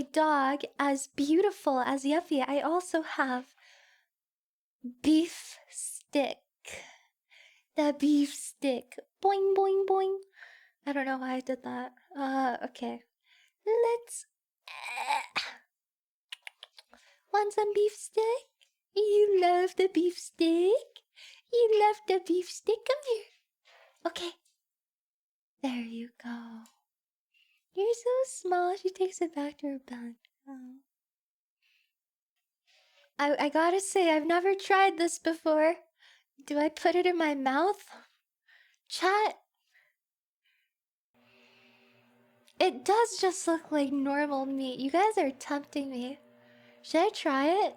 a dog as beautiful as Yuffie, I also have beef stick. The beef stick. Boing, boing, boing. I don't know why I did that. Okay. Let's. Want some beef stick? You love the beef stick? You love the beef stick? Come here. Okay. There you go. You're so small. She takes it back to her bed. Oh. I gotta say, I've never tried this before. Do I put it in my mouth? Chat. It does just look like normal meat. You guys are tempting me. Should I try it?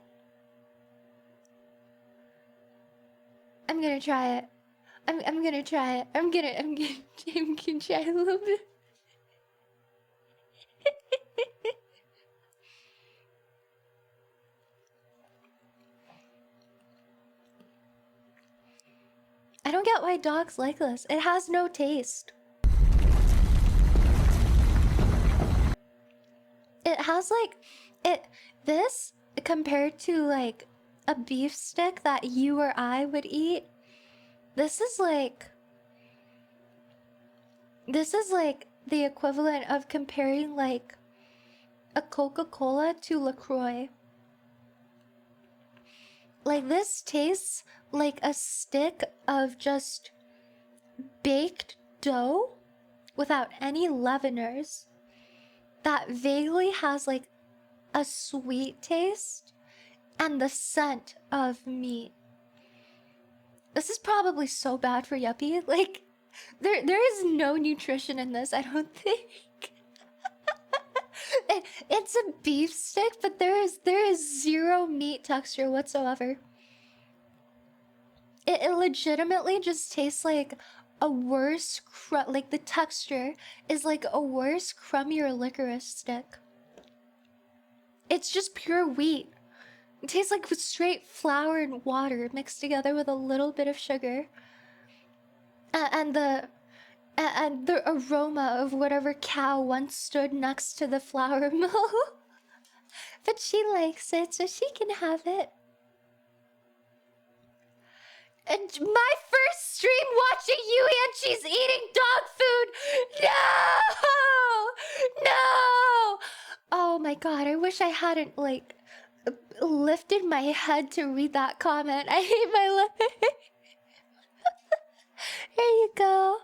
I'm gonna try it. I'm gonna try it. I'm gonna try a little bit. I don't get why dogs like this. It has no taste. It has like this compared to like a beef stick that you or I would eat. This is like the equivalent of comparing like a Coca-Cola to LaCroix. Like this tastes like a stick of just baked dough without any leaveners that vaguely has like a sweet taste and the scent of meat. This is probably so bad for Yuppie. Like there is no nutrition in this, I don't think. It's a beef stick, but there is zero meat texture whatsoever. It legitimately just tastes like a worse like the texture is like a worse, crummier licorice stick. It's just pure wheat. It tastes like straight flour and water mixed together with a little bit of sugar. And the aroma of whatever cow once stood next to the flour mill. But she likes it, so she can have it. And my first stream watching you and she's eating dog food. No! No! Oh my god, I wish I hadn't like lifted my head to read that comment. I hate my life. Here you go.